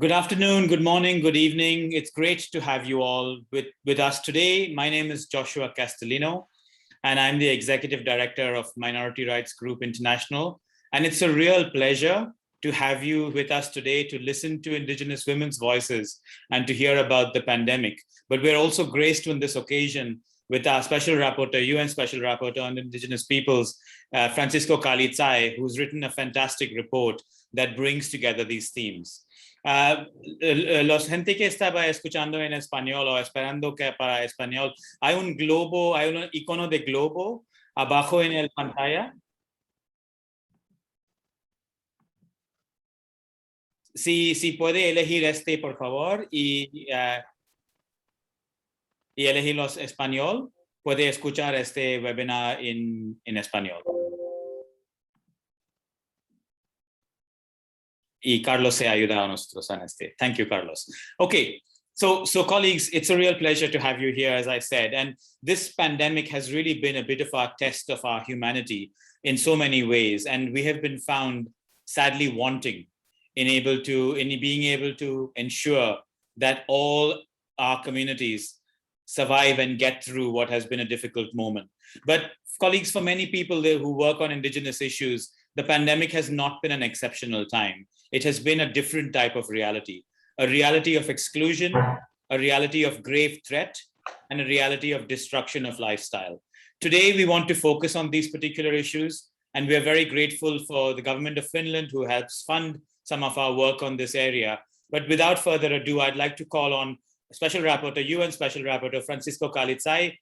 Good afternoon, good morning, good evening. It's great to have you all with us today. My name is Joshua Castellino, and I'm the Executive Director of Minority Rights Group International. And it's a real pleasure to have you with us today to listen to Indigenous women's voices and to hear about the pandemic. But we're also graced on this occasion with our Special Rapporteur, UN Special Rapporteur on Indigenous Peoples, Francisco Kalitzai, who's written a fantastic report that brings together these themes. Los gente que estaba escuchando en español o esperando que para español, hay un globo, hay un icono de globo abajo en la pantalla. Si puede elegir este, por favor, y elegir los español, puede escuchar este webinar en español. Y Carlos se ayuda a nosotros en este. Thank you, Carlos. Okay, so colleagues, it's a real pleasure to have you here, as I said. And this pandemic has really been a bit of a test of our humanity in so many ways. And we have been found sadly wanting in being able to ensure that all our communities survive and get through what has been a difficult moment. But colleagues, for many people who work on Indigenous issues, the pandemic has not been an exceptional time. It has been a different type of reality, a reality of exclusion, a reality of grave threat, and a reality of destruction of lifestyle. Today, we want to focus on these particular issues, and we are very grateful for the government of Finland who helps fund some of our work on this area. But without further ado, I'd like to call on Special Rapporteur, UN Special Rapporteur, Francisco Kalitzai.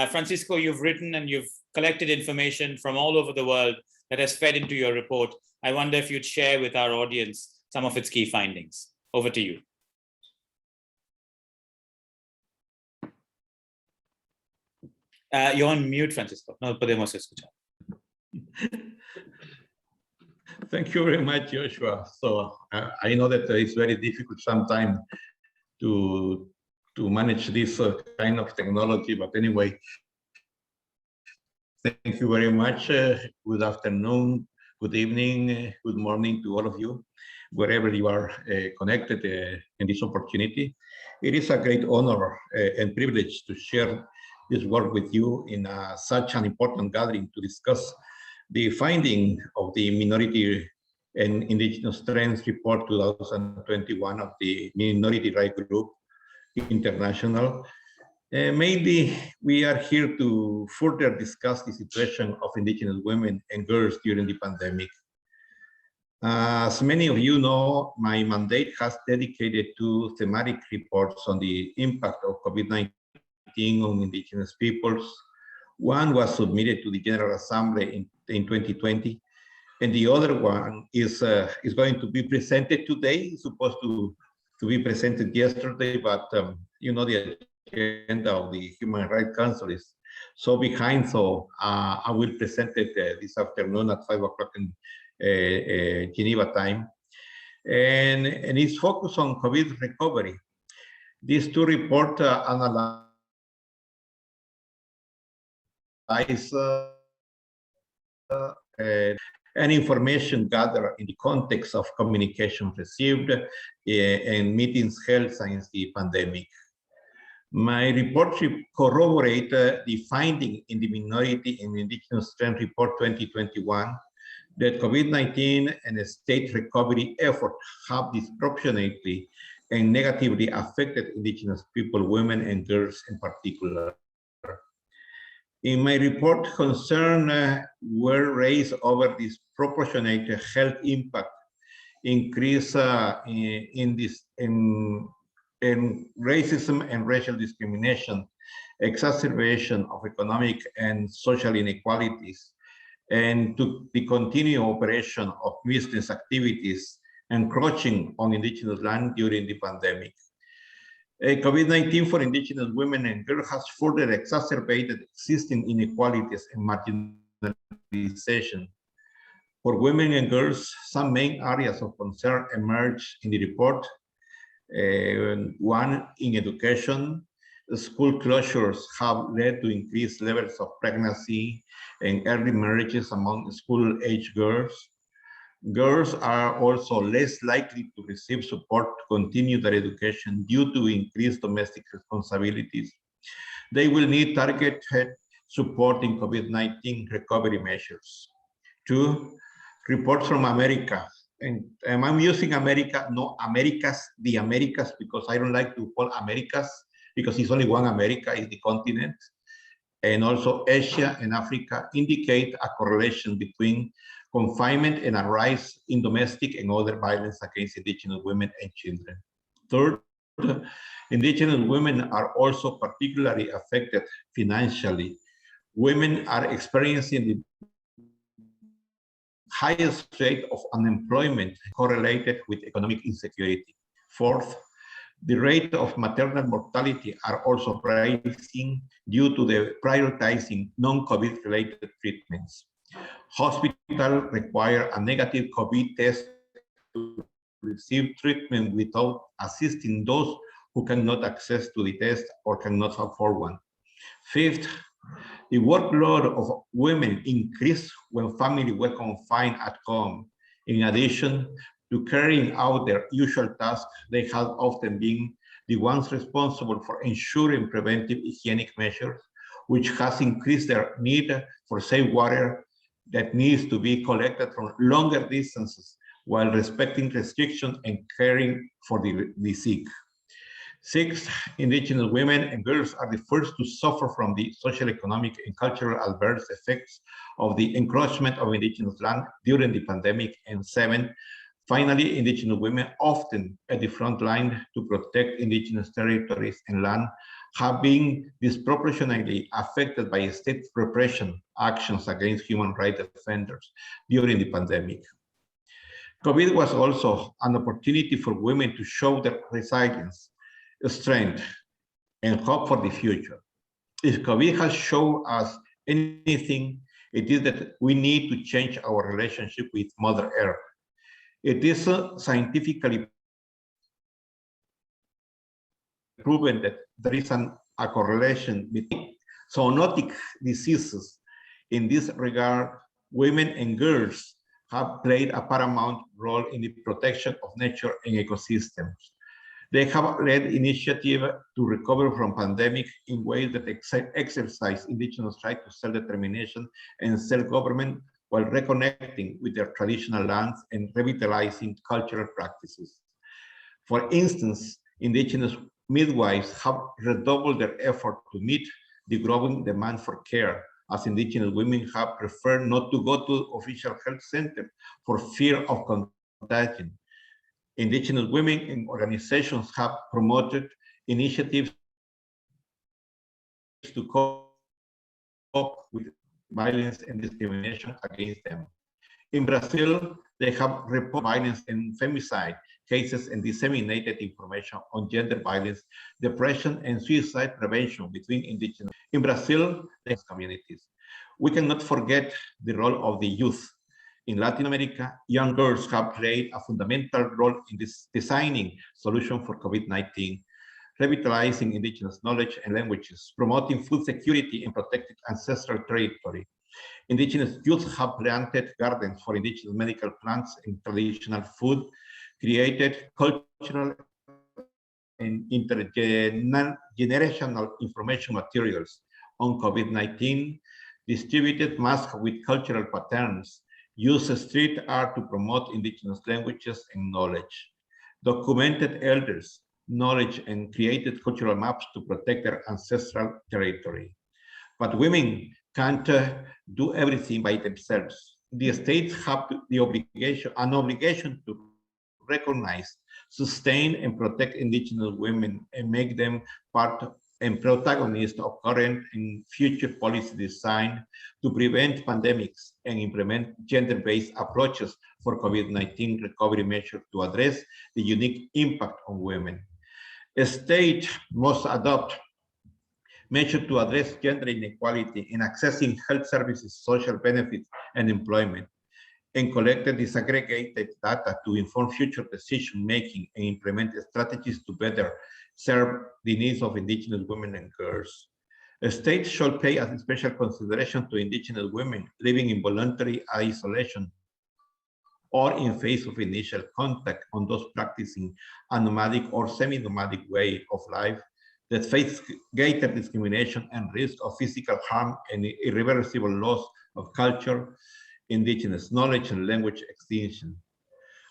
Francisco, you've written and you've collected information from all over the world that has fed into your report. I wonder if you'd share with our audience some of its key findings. Over to you. You're on mute, Francisco. No podemos escuchar. Thank you very much, Joshua. So I know that it's very difficult sometimes to manage this kind of technology, but anyway, thank you very much. Good afternoon, good evening, good morning to all of you, wherever you are connected in this opportunity. It is a great honor and privilege to share this work with you in such an important gathering to discuss the finding of the Minority and Indigenous Trends Report 2021 of the Minority Rights Group International. Mainly, we are here to further discuss the situation of Indigenous women and girls during the pandemic. As many of you know, my mandate has dedicated to thematic reports on the impact of COVID-19 on Indigenous peoples. One was submitted to the General Assembly in 2020, and the other one is going to be presented today. It's supposed to be presented yesterday, but you know, the agenda of the Human Rights Council is so behind, so I will present it this afternoon at 5 o'clock in Geneva time. And it's focused on COVID recovery. These two reports analyze and information gathered in the context of communication received and meetings held since the pandemic. My report corroborates the finding in the Minority and Indigenous Trend Report 2021 that COVID-19 and state recovery efforts have disproportionately and negatively affected Indigenous people, women and girls in particular. In my report, concerns were raised over disproportionate health impact, increase in racism and racial discrimination, exacerbation of economic and social inequalities, and to the continued operation of business activities encroaching on Indigenous land during the pandemic. COVID-19 for Indigenous women and girls has further exacerbated existing inequalities and marginalization. For women and girls, some main areas of concern emerged in the report. One, in education, school closures have led to increased levels of pregnancy and early marriages among school-age girls. Girls are also less likely to receive support to continue their education due to increased domestic responsibilities. They will need targeted support in COVID-19 recovery measures. Two, reports from America. And I'm using America, no Americas, the Americas, because I don't like to call Americas, because it's only one America, is the continent. And also Asia and Africa indicate a correlation between confinement and a rise in domestic and other violence against indigenous women and children. Third, indigenous women are also particularly affected financially. Women are experiencing the highest rate of unemployment correlated with economic insecurity. Fourth, the rate of maternal mortality are also rising due to the prioritizing non-COVID related treatments. Hospitals require a negative COVID test to receive treatment without assisting those who cannot access to the test or cannot afford one. Fifth, the workload of women increased when families were confined at home. In addition to carrying out their usual tasks, they have often been the ones responsible for ensuring preventive hygienic measures, which has increased their need for safe water that needs to be collected from longer distances while respecting restrictions and caring for the sick. Six, indigenous women and girls are the first to suffer from the social, economic, and cultural adverse effects of the encroachment of indigenous land during the pandemic. And seven, finally, indigenous women, often at the front line to protect indigenous territories and land, have been disproportionately affected by state repression actions against human rights defenders during the pandemic. COVID was also an opportunity for women to show their resilience, strength, and hope for the future. If COVID has shown us anything, it is that we need to change our relationship with Mother Earth. It is scientifically proven that there is a correlation between zoonotic diseases. In this regard, women and girls have played a paramount role in the protection of nature and ecosystems. They have led initiatives to recover from pandemic in ways that exercise indigenous right to self-determination and self-government while reconnecting with their traditional lands and revitalizing cultural practices. For instance, indigenous midwives have redoubled their effort to meet the growing demand for care, as indigenous women have preferred not to go to official health centers for fear of contagion. Indigenous women and organizations have promoted initiatives to cope with violence and discrimination against them. In Brazil, they have reported violence and femicide cases and disseminated information on gender violence, depression, and suicide prevention between indigenous. In Brazil, there's communities. We cannot forget the role of the youth. In Latin America, young girls have played a fundamental role in this designing solutions for COVID-19, revitalizing indigenous knowledge and languages, promoting food security and protected ancestral territory. Indigenous youth have planted gardens for indigenous medical plants and traditional food, created cultural and intergenerational information materials on COVID-19, distributed masks with cultural patterns, used street art to promote indigenous languages and knowledge, documented elders' knowledge and created cultural maps to protect their ancestral territory. But women can't do everything by themselves. The states have an obligation to recognize, sustain, and protect indigenous women and make them part and protagonists of current and future policy design to prevent pandemics and implement gender-based approaches for COVID-19 recovery measures to address the unique impact on women. A state must adopt measures to address gender inequality in accessing health services, social benefits, and employment, and collect disaggregated data to inform future decision-making and implement strategies to better serve the needs of indigenous women and girls. States should pay special consideration to indigenous women living in voluntary isolation or in face of initial contact on those practicing a nomadic or semi-nomadic way of life that face greater discrimination and risk of physical harm and irreversible loss of culture, indigenous knowledge, and language extinction.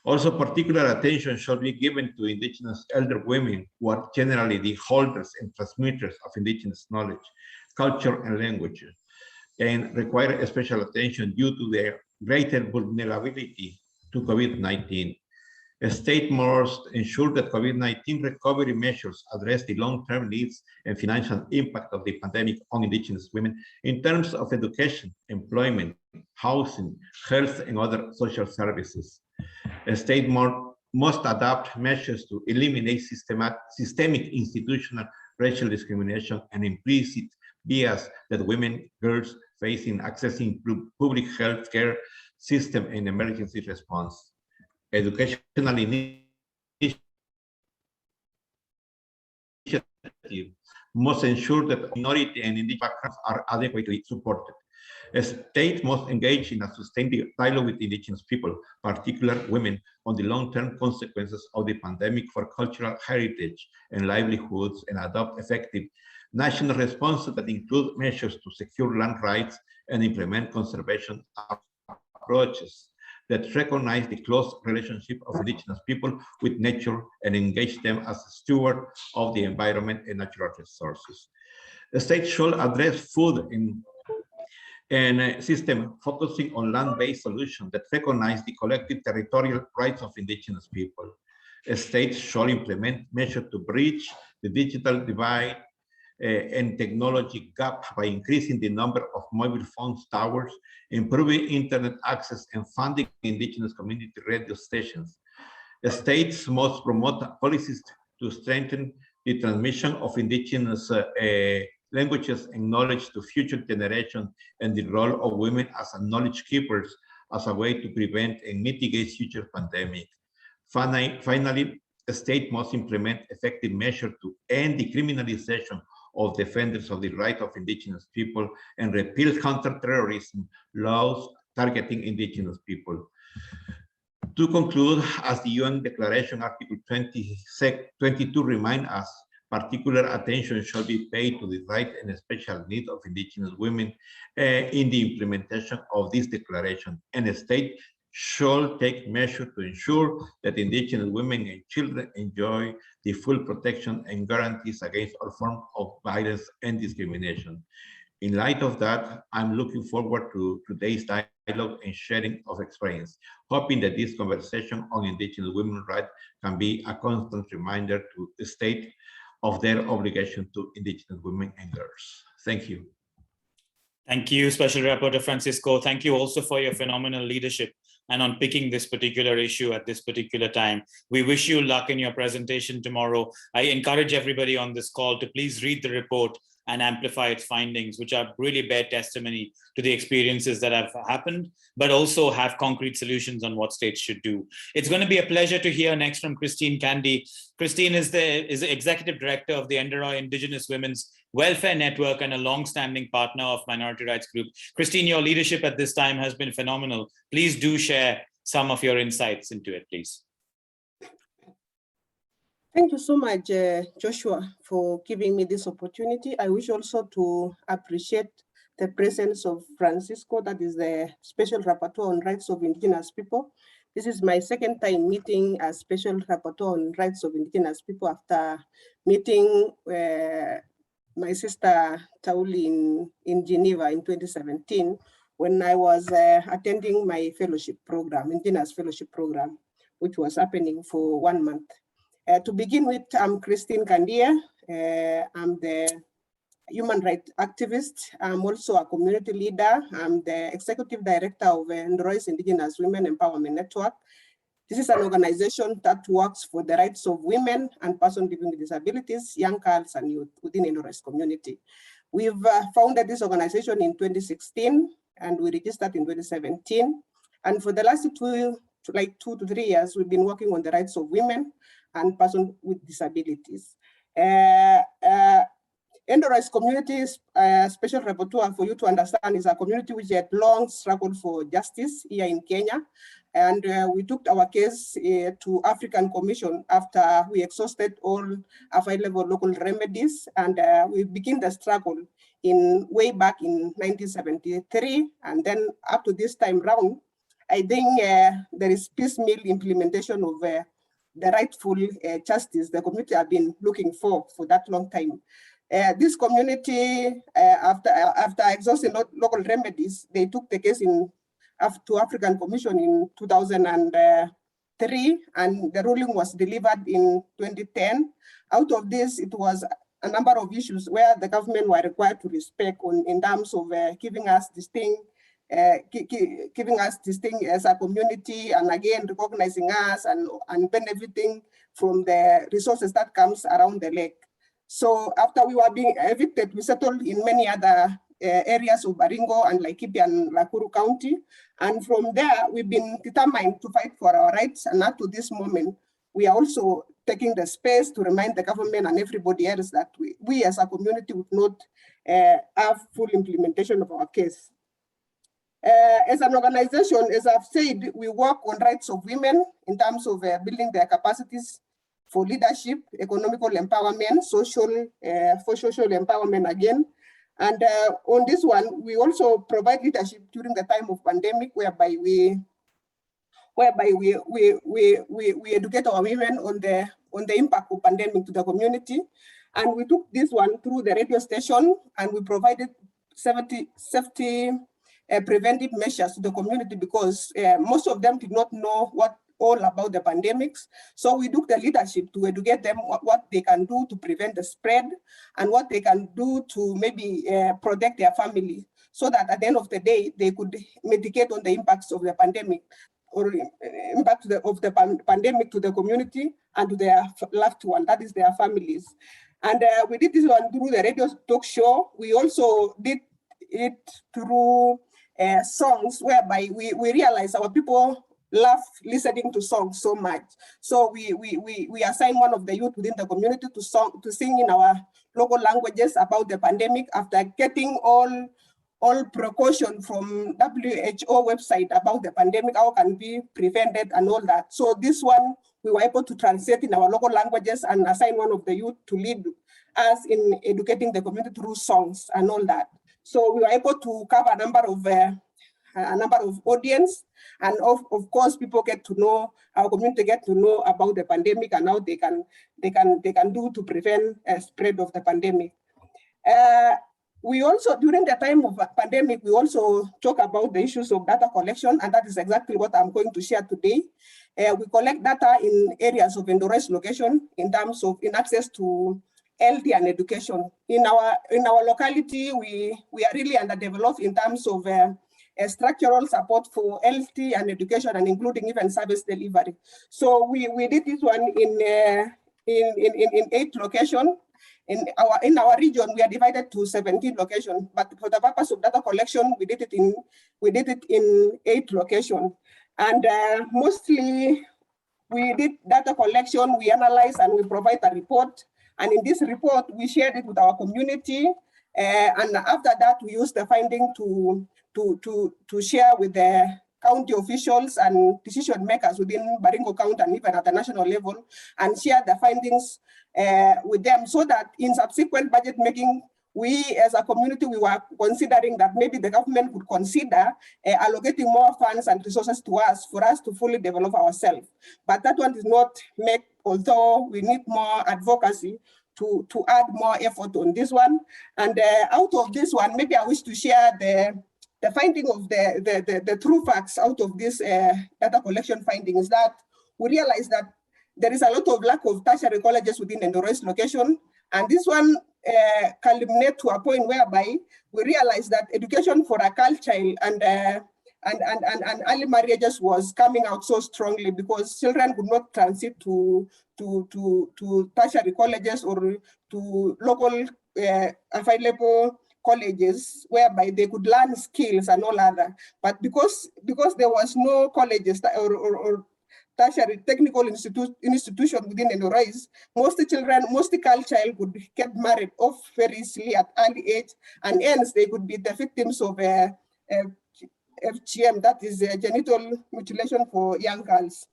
Also, particular attention should be given to indigenous elder women who are generally the holders and transmitters of indigenous knowledge, culture, and language, and require special attention due to their greater vulnerability to COVID-19. A state must ensure that COVID-19 recovery measures address the long-term needs and financial impact of the pandemic on indigenous women in terms of education, employment, housing, health, and other social services. A state must adopt measures to eliminate systemic institutional racial discrimination and implicit bias that women, girls face in accessing public health care system and emergency response. Educational initiatives must ensure that minority and indigenous backgrounds are adequately supported. A state must engage in a sustained dialogue with indigenous people, particularly women, on the long-term consequences of the pandemic for cultural heritage and livelihoods, and adopt effective national responses that include measures to secure land rights and implement conservation approaches that recognize the close relationship of indigenous people with nature and engage them as a steward of the environment and natural resources. The state should address food and a system focusing on land-based solutions that recognize the collective territorial rights of indigenous people. States should implement measures to bridge the digital divide and technology gap by increasing the number of mobile phone towers, improving internet access, and funding indigenous community radio stations. The states must promote policies to strengthen the transmission of indigenous languages and knowledge to future generations, and the role of women as knowledge keepers as a way to prevent and mitigate future pandemic. Finally, the state must implement effective measures to end the criminalization of defenders of the right of indigenous people and repeal counterterrorism laws targeting indigenous people. To conclude, as the UN Declaration Article 22 reminds us, particular attention should be paid to the right and special needs of indigenous women in the implementation of this declaration, and the state should take measures to ensure that indigenous women and children enjoy the full protection and guarantees against all forms of violence and discrimination. In light of that, I'm looking forward to today's dialogue and sharing of experience, hoping that this conversation on indigenous women's rights can be a constant reminder to the state of their obligation to indigenous women and girls. Thank you. Thank you, Special Rapporteur Francisco. Thank you also for your phenomenal leadership and on picking this particular issue at this particular time. We wish you luck in your presentation tomorrow. I encourage everybody on this call to please read the report and amplify its findings, which are really bear testimony to the experiences that have happened, but also have concrete solutions on what states should do. It's going to be a pleasure to hear next from Christine Candy. Christine is the Executive Director of the Endoroy Indigenous Women's Welfare Network and a long-standing partner of Minority Rights Group. Christine, your leadership at this time has been phenomenal. Please do share some of your insights into it, please. Thank you so much, Joshua, for giving me this opportunity. I wish also to appreciate the presence of Francisco, that is the Special Rapporteur on Rights of Indigenous People. This is my second time meeting as Special Rapporteur on Rights of Indigenous People after meeting my sister Tauli in Geneva in 2017, when I was attending my fellowship program, Indigenous Fellowship Program, which was happening for 1 month. To begin with, I'm Christine Kandia. I'm the human rights activist. I'm also a community leader. I'm the executive director of Endoroy's Indigenous Women Empowerment Network. This is an organization that works for the rights of women and persons living with disabilities, young girls and youth within Endoroy's community. We've founded this organization in 2016 and we registered in 2017. And for the last 2 to 3 years, we've been working on the rights of women and persons with disabilities. Endoroy's community, Special Rapporteur, for you to understand, is a community which had long struggled for justice here in Kenya. And we took our case to African Commission after we exhausted all available local remedies, and we began the struggle in way back in 1973, and then up to this time round, I think there is piecemeal implementation of the rightful justice the community have been looking for that long time. This community, after exhausting local remedies, they took the case to African Commission in 2003, and the ruling was delivered in 2010. Out of this, it was a number of issues where the government were required to respect in terms of giving us this thing as a community, and again recognizing us and benefiting from the resources that comes around the lake. So after we were being evicted, we settled in many other areas of Baringo and Laikipia and Nakuru County. And from there, we've been determined to fight for our rights. And up to this moment, we are also taking the space to remind the government and everybody else that we as a community would not have full implementation of our case. As an organization, as I've said, we work on rights of women in terms of building their capacities for leadership, economical empowerment, social empowerment again. And on this one, we also provide leadership during the time of pandemic, whereby we educate our women on the impact of pandemic to the community. And we took this one through the radio station, and we provided safety preventive measures to the community, because most of them did not know all about the pandemics. So we took the leadership to educate them what they can do to prevent the spread, and what they can do to maybe protect their family, so that at the end of the day, they could mitigate on the impacts of the pandemic, or impact of the pandemic to the community and to their loved one, that is their families. And we did this one through the radio talk show. We also did it through songs, whereby we realized our people love listening to songs so much. So we assigned one of the youth within the community to sing in our local languages about the pandemic, after getting all precaution from WHO website about the pandemic, how can be prevented and all that. So this one, we were able to translate in our local languages and assign one of the youth to lead us in educating the community through songs and all that. So we were able to cover a number of audience, and of course people get to know, our community get to know about the pandemic and how they can do to prevent a spread of the pandemic. We also, during the time of pandemic, we also talk about the issues of data collection, and that is exactly what I'm going to share today. We collect data in areas of endorsed location in terms of access to health and education. In our locality, we are really underdeveloped in terms of structural support for health and education, and including even service delivery. So we did this one in 8 locations. In our region, we are divided to 17 locations, but for the purpose of data collection, we did it in 8 locations. And mostly we did data collection, we analyze, and we provide a report. And in this report, we shared it with our community. And after that, we used the finding to share with the county officials and decision makers within Baringo County and even at the national level, and share the findings with them, so that in subsequent budget making, we as a community, we were considering that maybe the government could consider allocating more funds and resources to us for us to fully develop ourselves. But that one is not met, although we need more advocacy to add more effort on this one. And out of this one, maybe I wish to share the finding of the true facts out of this data collection findings, that we realize that there is a lot of lack of tertiary colleges within endorsed location. And this one culminate to a point whereby we realize that education for a girl child and early marriages was coming out so strongly, because children could not transit to tertiary colleges or to local available colleges whereby they could learn skills and all other. But because there was no colleges or tertiary technical institution within Endorais, most girl child could get married off very easily at early age, and hence they could be the victims of FGM, that is genital mutilation for young girls.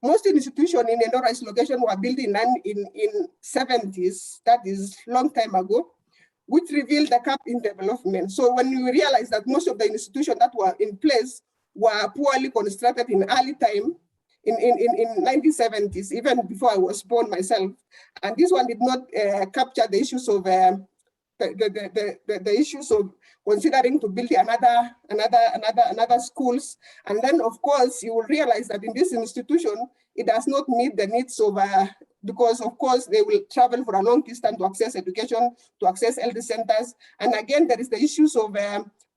Most institutions in Endora's location were built in 70s, that is long time ago, which revealed the gap in development. So when we realized that most of the institutions that were in place were poorly constructed in early time, in 1970s, even before I was born myself, and this one did not capture the issues of the issues of considering to build another schools. And then of course you will realize that in this institution it does not meet the needs of because of course they will travel for a long distance to access education, to access elder centers. And again, there is the issues of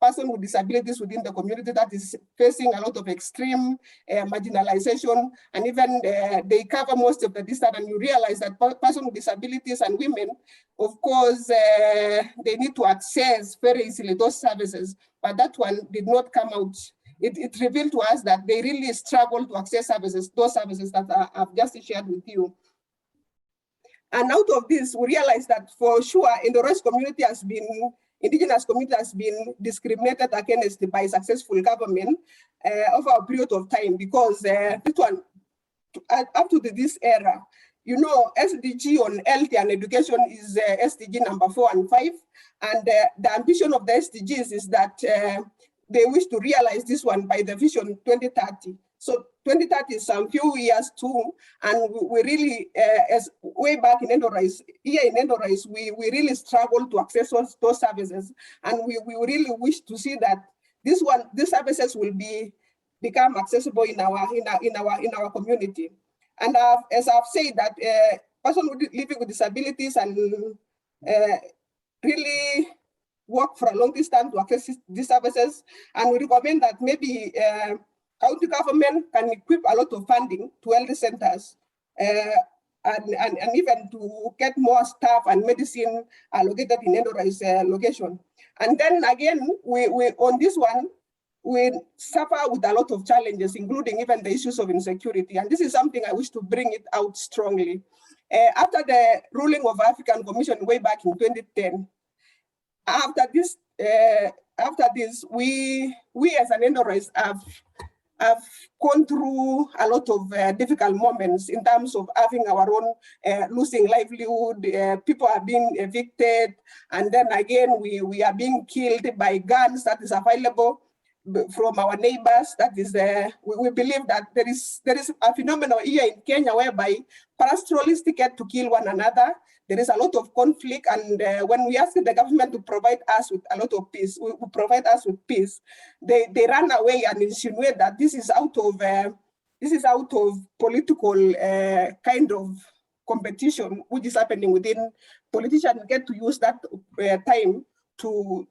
person with disabilities within the community that is facing a lot of extreme marginalization, and even they cover most of the distance. And you realize that person with disabilities and women, of course, they need to access very easily those services, but that one did not come out. It revealed to us that they really struggle to access services, those services that I've just shared with you. And out of this, we realize that for sure, Endora's community has been, indigenous community has been discriminated against by successful government over a period of time, because this one, up to this era, you know, SDG on health and education is SDG number 4 and 5. And the ambition of the SDGs is that they wish to realize this one by the vision 2030. So 2030 is some few years too, and we really, as way back in Endorais, here in Endorais, we really struggle to access those services, and we really wish to see that these services will become accessible in our community. And as I've said, that person living with disabilities and really work for a long distance to access these services, and we recommend that maybe county government can equip a lot of funding to elder centers and even to get more staff and medicine located in Endorais location. And then again, we on this one, we suffer with a lot of challenges, including even the issues of insecurity. And this is something I wish to bring it out strongly. After the ruling of African Commission way back in 2010, after this, we as an Endorais have gone through a lot of difficult moments in terms of having our own losing livelihood. People are being evicted, and then again we are being killed by guns that is available from our neighbors. That is, we believe that there is a phenomenon here in Kenya whereby pastoralists get to kill one another. There is a lot of conflict, and when we ask the government to provide us with a lot of peace, provide us with peace, they run away and insinuate that this is out of political kind of competition which is happening within. Politicians get to use that time to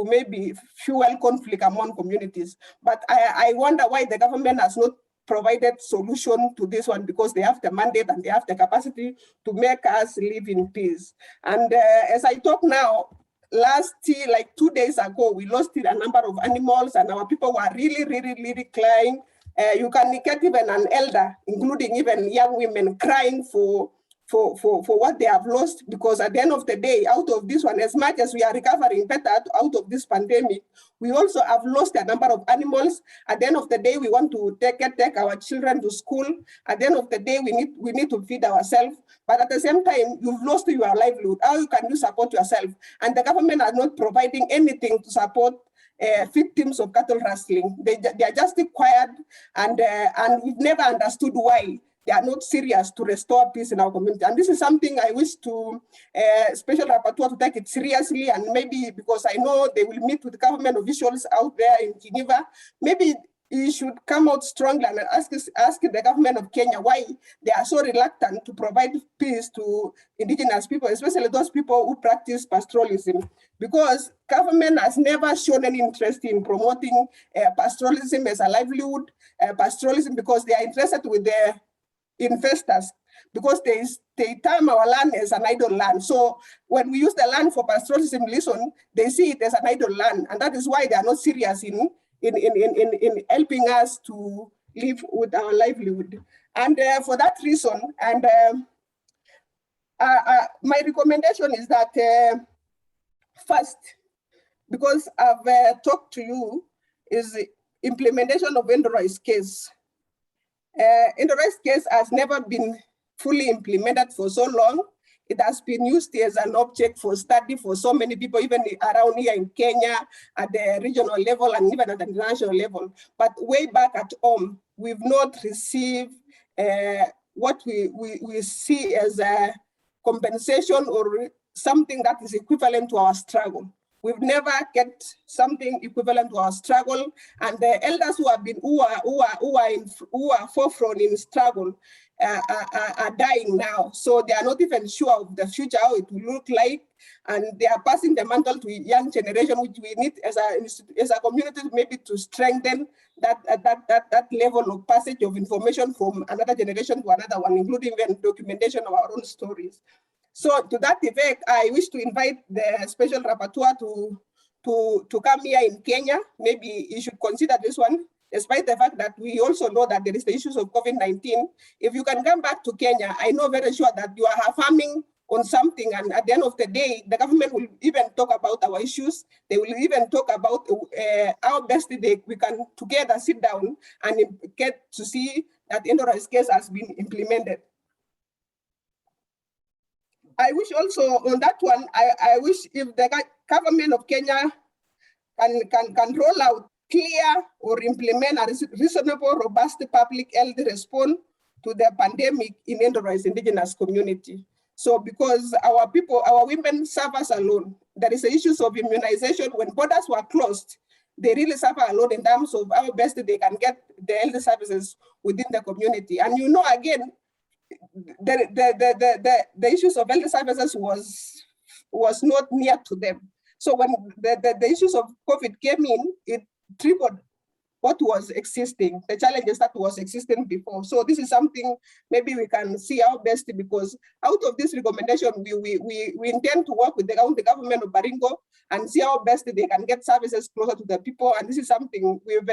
maybe fuel conflict among communities. But I wonder why the government has not provided solution to this one, because they have the mandate and they have the capacity to make us live in peace. And as I talk now, like 2 days ago, we lost a number of animals, and our people were really crying. You can get even an elder, including even young women, crying for what they have lost, because at the end of the day, out of this one, as much as we are recovering better out of this pandemic, we also have lost a number of animals. At the end of the day, we want to take our children to school. At the end of the day, we need to feed ourselves. But at the same time, you've lost your livelihood. How can you support yourself? And the government are not providing anything to support victims of cattle rustling. They are just quiet, and we've never understood why they are not serious to restore peace in our community. And this is something I wish to Special Rapporteur to take it seriously, and maybe because I know they will meet with government officials out there in Geneva, maybe he should come out strongly and ask the government of Kenya why they are so reluctant to provide peace to indigenous people, especially those people who practice pastoralism, because government has never shown any interest in promoting pastoralism as a livelihood, pastoralism, because they are interested with their investors, because they term our land as an idle land. So when we use the land for pastoralism, they see it as an idle land, and that is why they are not serious in helping us to live with our livelihood. And for that reason, and my recommendation is that first, because I've talked to you, is the implementation of Enterprise case. Enterprise case has never been fully implemented for so long. It has been used as an object for study for so many people, even around here in Kenya, at the regional level and even at the international level. But way back at home, we've not received what we see as a compensation or something that is equivalent to our struggle. We've never get something equivalent to our struggle, and the elders who have been who are forefront in struggle are dying now. So they are not even sure of the future, how it will look like, and they are passing the mantle to young generation, which we need as a community maybe to strengthen that level of passage of information from another generation to another one, including even documentation of our own stories. So to that effect, I wish to invite the special rapporteur to come here in Kenya. Maybe you should consider this one, despite the fact that we also know that there is the issues of COVID-19. If you can come back to Kenya, I know very sure that you are farming on something, and at the end of the day, the government will even talk about our issues. They will even talk about how best we can together sit down and get to see that Enterprise case has been implemented. I wish also on that one, I wish if the government of Kenya can roll out clear or implement a reasonable, robust public health response to the pandemic in Enterprise indigenous community. So because our people, our women suffer alone. There is the issues of immunization. When borders were closed, they really suffer alone in terms of how best they can get the health services within the community. And you know, again, the issues of health services was not near to them. So when the issues of COVID came in, it triggered what was existing, the challenges that was existing before. So this is something maybe we can see how best, because out of this recommendation, we intend to work with the government of Baringo and see how best they can get services closer to the people. And this is something we've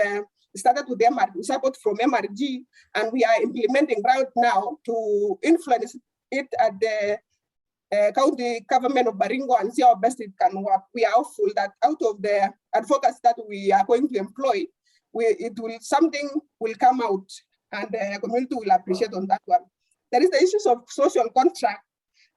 started with MRG, support from MRG, and we are implementing right now to influence it at the county government of Baringo and see how best it can work. We are hopeful that out of the advocacy that we are going to employ, something will come out and the community will appreciate on that one. There is the issues of social contract,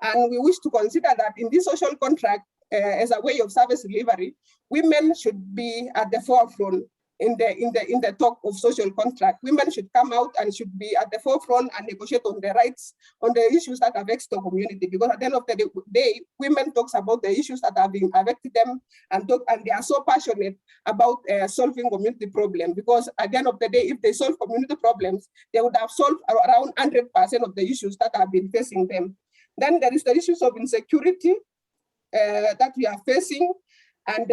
and we wish to consider that in this social contract, as a way of service delivery, women should be at the forefront in the talk of social contract. Women should come out and should be at the forefront and negotiate on the rights, on the issues that affect the community. Because at the end of the day, women talks about the issues that have been affected them, and they are so passionate about solving community problems. Because at the end of the day, if they solve community problems, they would have solved around 100% of the issues that have been facing them. Then there is the issues of insecurity that we are facing. And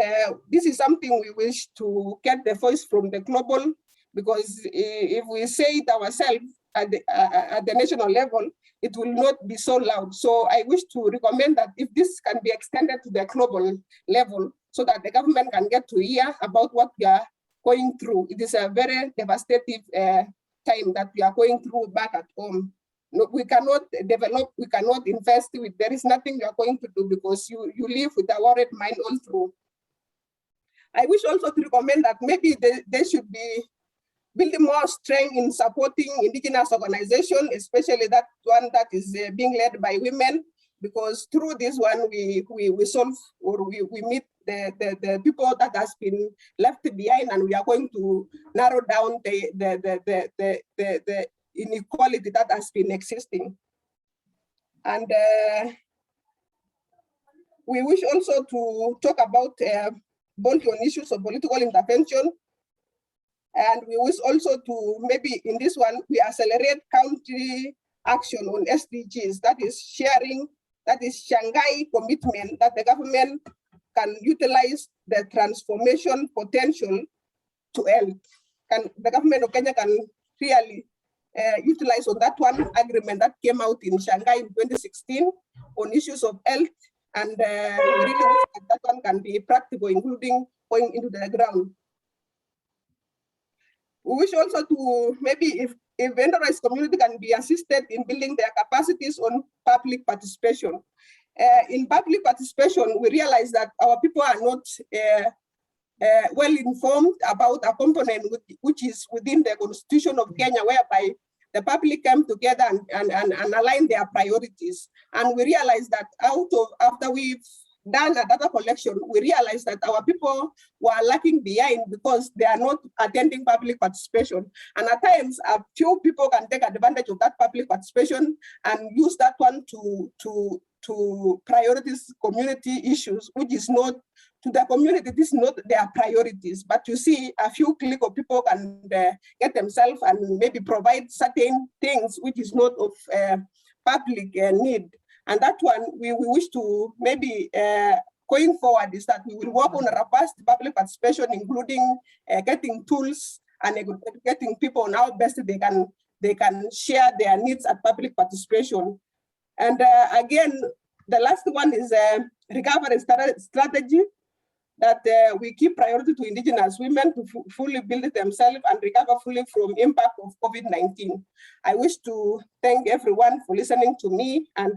this is something we wish to get the voice from the global, because if we say it ourselves at the national level, it will not be so loud. So I wish to recommend that if this can be extended to the global level, so that the government can get to hear about what we are going through. It is a very devastating time that we are going through back at home. No, we cannot develop, we cannot invest, there is nothing you are going to do, because you live with a worried mind all through. I wish also to recommend that maybe they should be building more strength in supporting indigenous organizations, especially that one that is being led by women, because through this one we solve, or we meet the people that has been left behind, and we are going to narrow down the inequality that has been existing. And we wish also to talk about both on issues of political intervention. And we wish also to, maybe in this one, we accelerate country action on SDGs, that is sharing, that is Shanghai commitment that the government can utilize the transformation potential to health. The government of Kenya can really utilize on that one agreement that came out in Shanghai in 2016 on issues of health, and we really wish that one can be practical, including going into the ground. We wish also to, maybe if Enterprise community can be assisted in building their capacities on public participation. In public participation, we realize that our people are not well informed about a component which is within the Constitution of Kenya, whereby the public come together and align their priorities. And we realized that after we've done a data collection, we realized that our people were lacking behind because they are not attending public participation. And at times, a few people can take advantage of that public participation and use that one to prioritize community issues, which is not, to the community, this is not their priorities. But you see, a few click of people can get themselves and maybe provide certain things which is not of public need. And that one, we wish to maybe going forward is that we will work on a robust public participation, including getting tools and getting people on how best they can share their needs at public participation. And again, the last one is recovery strategy, that we give priority to indigenous women to fully build themselves and recover fully from impact of COVID-19. I wish to thank everyone for listening to me and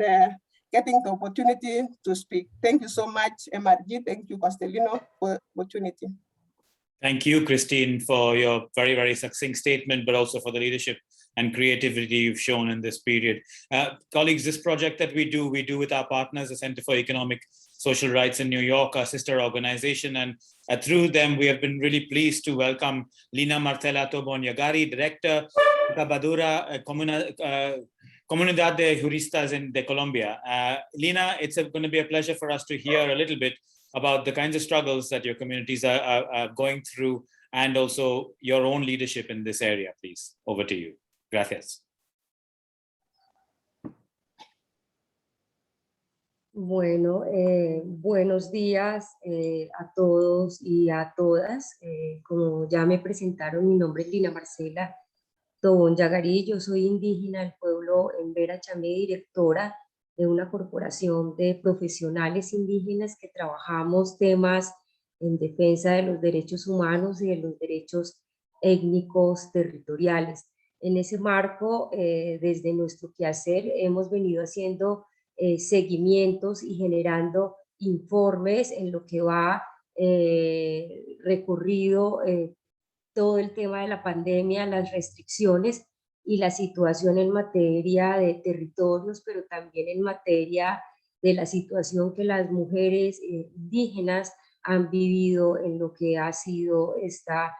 getting the opportunity to speak. Thank you so much, MRG. Thank you, Castellino, for the opportunity. Thank you, Christine, for your very, very succinct statement, but also for the leadership and creativity you've shown in this period. Colleagues, this project that we do with our partners, the Center for Economic Social Rights in New York, our sister organization, and through them, we have been really pleased to welcome Lina Marcela Tobon-Yagari, Director, Cabadura, Comunidad de Juristas de Colombia. Lina, it's going to be a pleasure for us to hear a little bit about the kinds of struggles that your communities are going through, and also your own leadership in this area, please. Over to you. Gracias. Bueno, buenos días a todos y a todas. Como ya me presentaron, mi nombre es Lina Marcela Tobon-Yagari. Yo soy indígena del pueblo Embera Chamé, directora de una corporación de profesionales indígenas que trabajamos temas en defensa de los derechos humanos y de los derechos étnicos territoriales. En ese marco, desde nuestro quehacer, hemos venido haciendo seguimientos y generando informes en lo que va recorrido todo el tema de la pandemia, las restricciones y la situación en materia de territorios, pero también en materia de la situación que las mujeres indígenas han vivido en lo que ha sido esta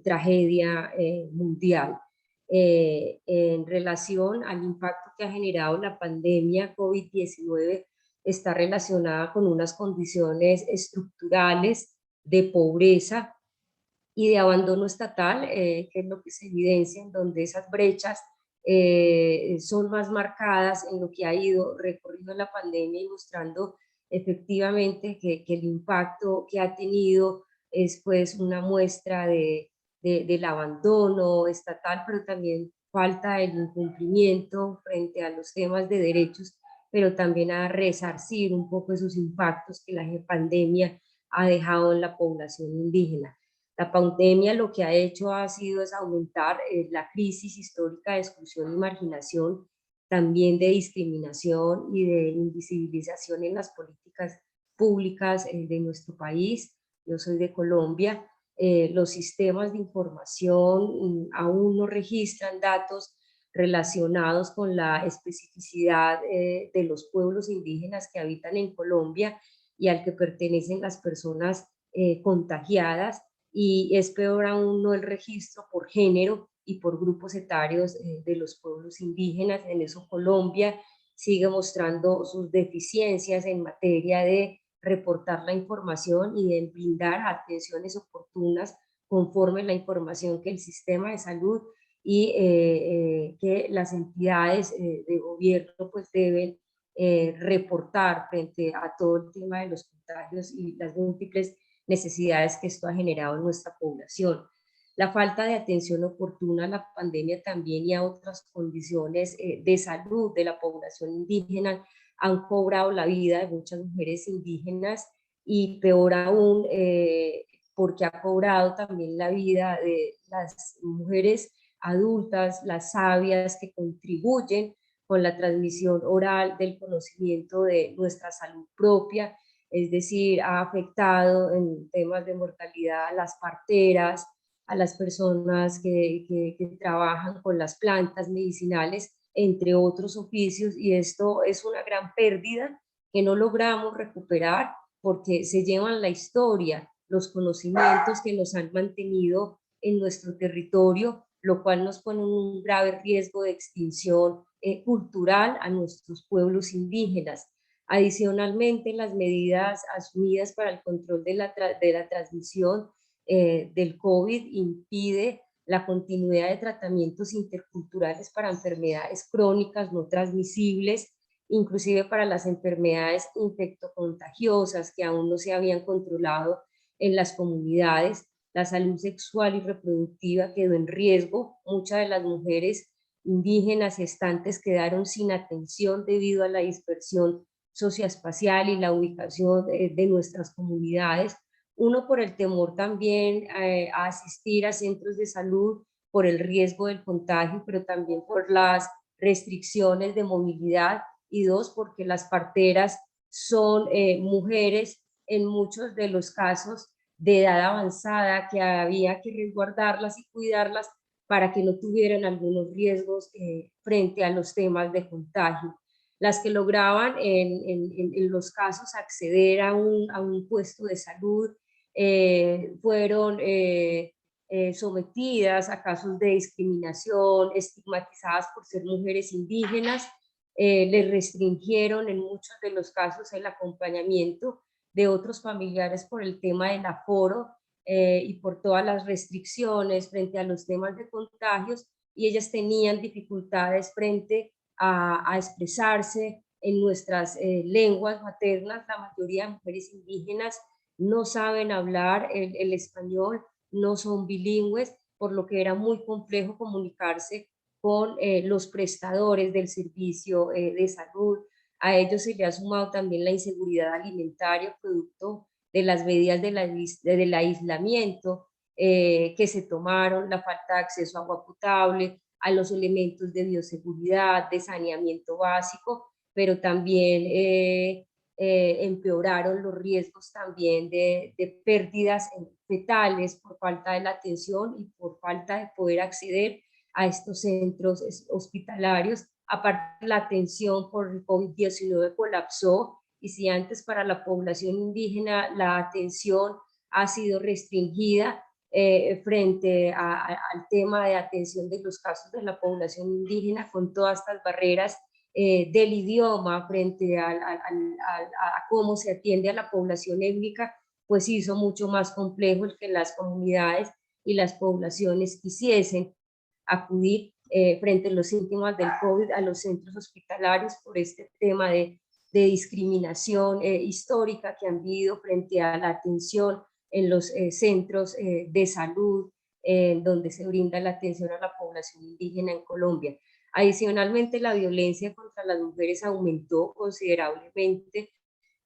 tragedia mundial. En relación al impacto que ha generado la pandemia COVID-19, está relacionada con unas condiciones estructurales de pobreza y de abandono estatal, que es lo que se evidencia en donde esas brechas son más marcadas en lo que ha ido recorrido la pandemia y mostrando efectivamente que el impacto que ha tenido es pues una muestra del abandono estatal, pero también falta el incumplimiento frente a los temas de derechos, pero también a resarcir un poco esos impactos que la pandemia ha dejado en la población indígena. La pandemia lo que ha hecho ha sido es aumentar la crisis histórica de exclusión y marginación, también de discriminación y de invisibilización en las políticas públicas de nuestro país. Yo soy de Colombia. Los sistemas de información aún no registran datos relacionados con la especificidad de los pueblos indígenas que habitan en Colombia y al que pertenecen las personas contagiadas, y es peor aún no el registro por género y por grupos etarios de los pueblos indígenas. En eso Colombia sigue mostrando sus deficiencias en materia de reportar la información y de brindar atenciones oportunas conforme la información que el sistema de salud y que las entidades de gobierno pues deben reportar frente a todo el tema de los contagios y las múltiples necesidades que esto ha generado en nuestra población. La falta de atención oportuna a la pandemia también y a otras condiciones de salud de la población indígena han cobrado la vida de muchas mujeres indígenas, y peor aún porque ha cobrado también la vida de las mujeres adultas, las sabias que contribuyen con la transmisión oral del conocimiento de nuestra salud propia es decir, ha afectado en temas de mortalidad a las parteras, a las personas que trabajan con las plantas medicinales, entre otros oficios, y esto es una gran pérdida que no logramos recuperar porque se llevan la historia, los conocimientos que nos han mantenido en nuestro territorio, lo cual nos pone en un grave riesgo de extinción cultural a nuestros pueblos indígenas. Adicionalmente, las medidas asumidas para el control de la transmisión del COVID impide la continuidad de tratamientos interculturales para enfermedades crónicas no transmisibles, inclusive para las enfermedades infectocontagiosas que aún no se habían controlado en las comunidades. La salud sexual y reproductiva quedó en riesgo. Muchas de las mujeres indígenas gestantes quedaron sin atención debido a la dispersión socioespacial y la ubicación de nuestras comunidades. Uno, por el temor también a asistir a centros de salud, por el riesgo del contagio, pero también por las restricciones de movilidad. Y dos, porque las parteras son mujeres en muchos de los casos de edad avanzada, que había que resguardarlas y cuidarlas para que no tuvieran algunos riesgos frente a los temas de contagio. Las que lograban en los casos acceder a un puesto de salud fueron sometidas a casos de discriminación, estigmatizadas por ser mujeres indígenas, les restringieron en muchos de los casos el acompañamiento de otros familiares por el tema del aforo y por todas las restricciones frente a los temas de contagios, y ellas tenían dificultades frente a expresarse en nuestras lenguas maternas. La mayoría de mujeres indígenas no saben hablar el español, no son bilingües, por lo que era muy complejo comunicarse con los prestadores del servicio de salud. A ellos se le ha sumado también la inseguridad alimentaria, producto de las medidas del aislamiento que se tomaron, la falta de acceso a agua potable, a los elementos de bioseguridad, de saneamiento básico, pero también empeoraron los riesgos también de pérdidas fetales por falta de la atención y por falta de poder acceder a estos centros hospitalarios. Aparte, la atención por el COVID-19 colapsó, y si antes para la población indígena la atención ha sido restringida frente al tema de atención de los casos de la población indígena, con todas estas barreras del idioma frente a cómo se atiende a la población étnica, pues hizo mucho más complejo el que las comunidades y las poblaciones quisiesen acudir frente a los síntomas del COVID a los centros hospitalarios por este tema de discriminación histórica que han habido frente a la atención en los centros de salud donde se brinda la atención a la población indígena en Colombia. Adicionalmente, la violencia contra las mujeres aumentó considerablemente,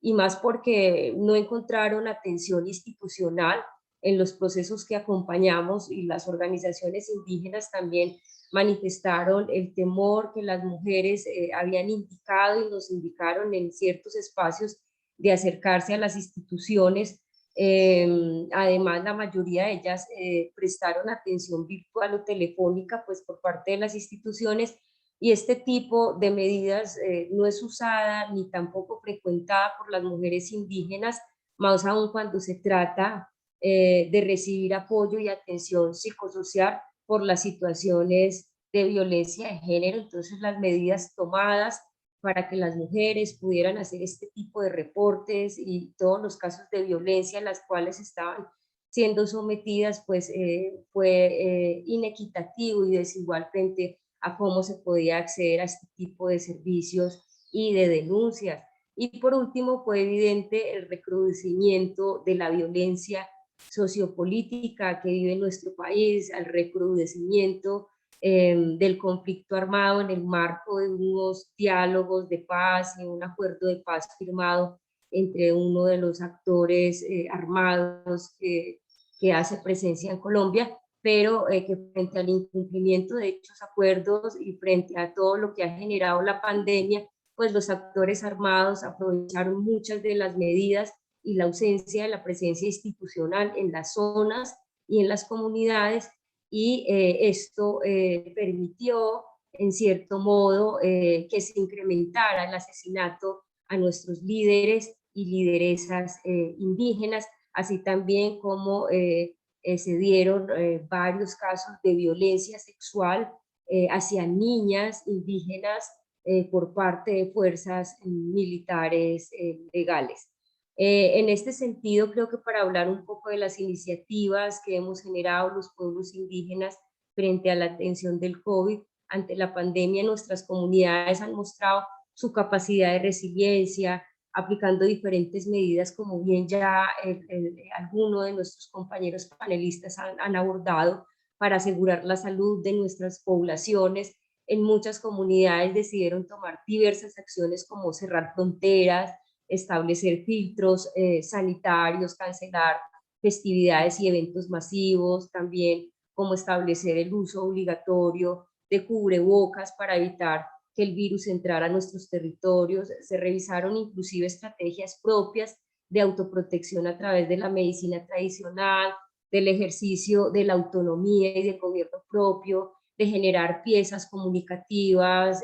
y más porque no encontraron atención institucional en los procesos que acompañamos, y las organizaciones indígenas también manifestaron el temor que las mujeres habían indicado y nos indicaron en ciertos espacios de acercarse a las instituciones. Además, la mayoría de ellas prestaron atención virtual o telefónica, pues por parte de las instituciones, y este tipo de medidas no es usada ni tampoco frecuentada por las mujeres indígenas, más aún cuando se trata de recibir apoyo y atención psicosocial por las situaciones de violencia de género. Entonces, las medidas tomadas para que las mujeres pudieran hacer este tipo de reportes y todos los casos de violencia a las cuales estaban siendo sometidas, pues fue inequitativo y desigual frente a cómo se podía acceder a este tipo de servicios y de denuncias. Y por último, fue evidente el recrudecimiento de la violencia sociopolítica que vive nuestro país, al recrudecimiento del conflicto armado en el marco de unos diálogos de paz y un acuerdo de paz firmado entre uno de los actores armados que hace presencia en Colombia, pero que frente al incumplimiento de dichos acuerdos y frente a todo lo que ha generado la pandemia, pues los actores armados aprovecharon muchas de las medidas y la ausencia de la presencia institucional en las zonas y en las comunidades, y esto permitió, en cierto modo, que se incrementara el asesinato a nuestros líderes y lideresas indígenas, así también como se dieron varios casos de violencia sexual hacia niñas indígenas por parte de fuerzas militares legales. En este sentido, creo que para hablar un poco de las iniciativas que hemos generado los pueblos indígenas frente a la atención del COVID, ante la pandemia, nuestras comunidades han mostrado su capacidad de resiliencia, aplicando diferentes medidas, como bien ya algunos de nuestros compañeros panelistas han abordado, para asegurar la salud de nuestras poblaciones. En muchas comunidades decidieron tomar diversas acciones como cerrar fronteras, establecer filtros sanitarios, cancelar festividades y eventos masivos, también como establecer el uso obligatorio de cubrebocas para evitar que el virus entrara a nuestros territorios. Se revisaron inclusive estrategias propias de autoprotección a través de la medicina tradicional, del ejercicio de la autonomía y del gobierno propio, de generar piezas comunicativas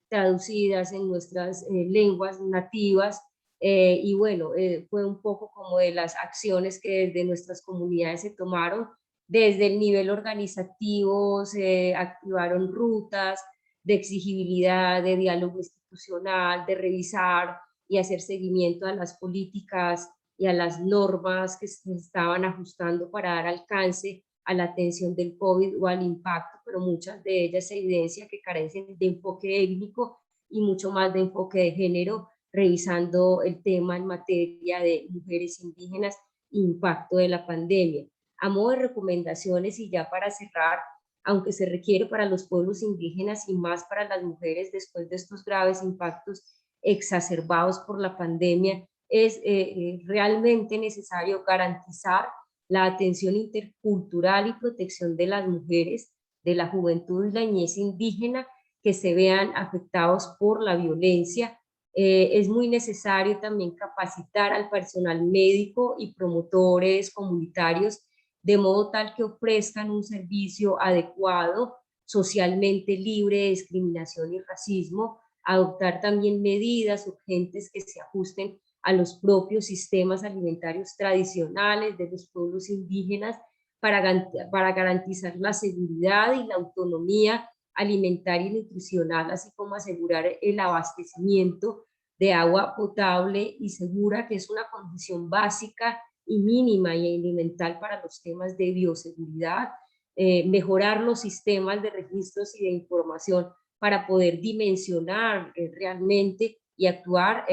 traducidas en nuestras lenguas nativas. Y bueno, fue un poco como de las acciones que desde nuestras comunidades se tomaron. Desde el nivel organizativo se activaron rutas de exigibilidad, de diálogo institucional, de revisar y hacer seguimiento a las políticas y a las normas que se estaban ajustando para dar alcance a la atención del COVID o al impacto, pero muchas de ellas se evidencia que carecen de enfoque étnico y mucho más de enfoque de género, revisando el tema en materia de mujeres indígenas e impacto de la pandemia. A modo de recomendaciones, y ya para cerrar, aunque se requiere para los pueblos indígenas y más para las mujeres después de estos graves impactos exacerbados por la pandemia, es realmente necesario garantizar la atención intercultural y protección de las mujeres, de la juventud y la niñez indígena que se vean afectados por la violencia. Es muy necesario también capacitar al personal médico y promotores comunitarios de modo tal que ofrezcan un servicio adecuado, socialmente libre de discriminación y racismo, adoptar también medidas urgentes que se ajusten a los propios sistemas alimentarios tradicionales de los pueblos indígenas para garantizar la seguridad y la autonomía alimentaria y nutricional, así como asegurar el abastecimiento de agua potable y segura, que es una condición básica y mínima y elemental para los temas de bioseguridad, mejorar los sistemas de registros y de información para poder dimensionar realmente y actuar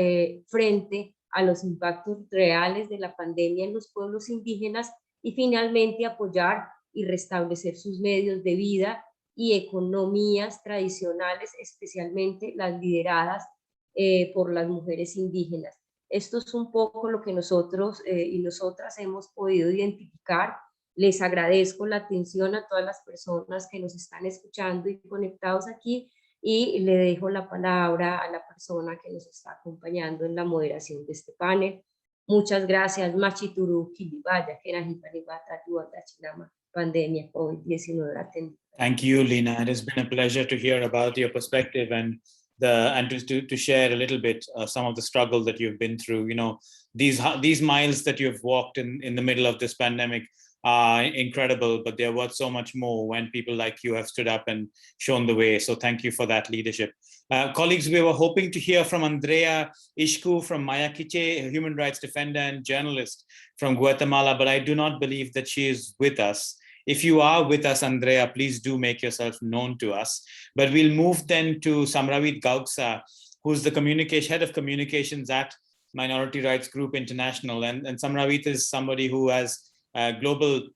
frente a los impactos reales de la pandemia en los pueblos indígenas, y finalmente apoyar y restablecer sus medios de vida y economías tradicionales, especialmente las lideradas por las mujeres indígenas. Esto es un poco lo que nosotros y nosotras hemos podido identificar. Les agradezco la atención a todas las personas que nos están escuchando y conectados aquí, y le dejo la palabra a la persona que nos está acompañando en la moderación de este panel. Muchas gracias. Machituru Kilibaya, que era pandemia COVID-19. Thank you, Lina. It has been a pleasure to hear about your perspective and to share a little bit some of the struggle that you've been through. You know, these miles that you've walked in the middle of this pandemic are incredible, but they're worth so much more when people like you have stood up and shown the way. So thank you for that leadership. Colleagues, we were hoping to hear from Andrea Ishku from Mayaquiche, a human rights defender and journalist from Guatemala, but I do not believe that she is with us. If you are with us, Andrea, please do make yourself known to us. But we'll move then to Samravit Gauksa, who's the head of communications at Minority Rights Group International. And Samravit is somebody who has global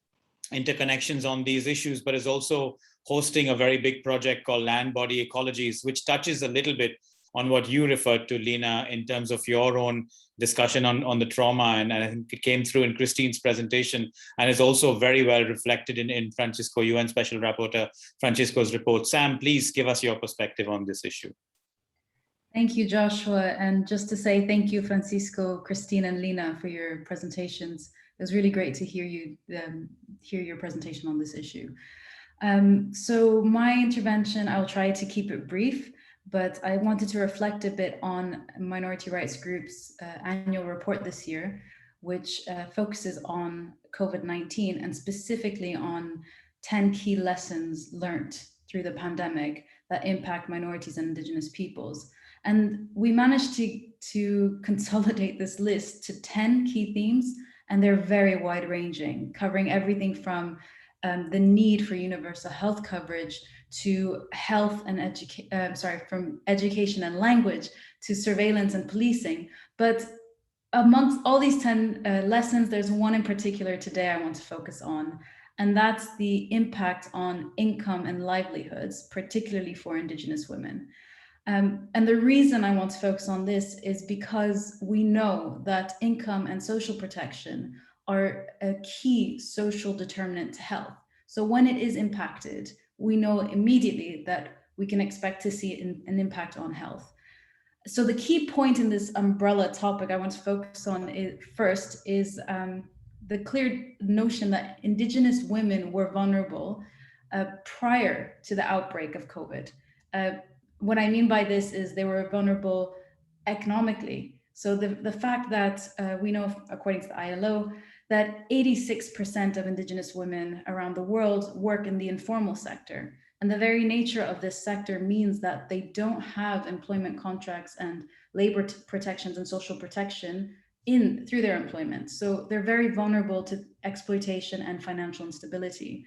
interconnections on these issues, but is also hosting a very big project called Land Body Ecologies, which touches a little bit on what you referred to, Lina, in terms of your own discussion on the trauma. And I think it came through in Christine's presentation and is also very well reflected in Francisco, UN Special Rapporteur Francisco's report. Sam, please give us your perspective on this issue. Thank you, Joshua. And just to say thank you, Francisco, Christine, and Lina, for your presentations. It was really great to hear you hear your presentation on this issue. So my intervention, I'll try to keep it brief, but I wanted to reflect a bit on Minority Rights Group's annual report this year, which focuses on COVID-19 and specifically on 10 key lessons learned through the pandemic that impact minorities and indigenous peoples. And we managed to consolidate this list to 10 key themes, and they're very wide ranging, covering everything from the need for universal health coverage to health and from education and language to surveillance and policing. But amongst all these 10 lessons, there's one in particular today I want to focus on, and that's the impact on income and livelihoods, particularly for Indigenous women. And the reason I want to focus on this is because we know that income and social protection are a key social determinant to health. So when it is impacted, we know immediately that we can expect to see an impact on health. So the key point in this umbrella topic I want to focus on first is the clear notion that Indigenous women were vulnerable prior to the outbreak of COVID. What I mean by this is they were vulnerable economically. So the fact that we know, according to the ILO, that 86% of Indigenous women around the world work in the informal sector. And the very nature of this sector means that they don't have employment contracts and labor protections and social protection through their employment. So they're very vulnerable to exploitation and financial instability.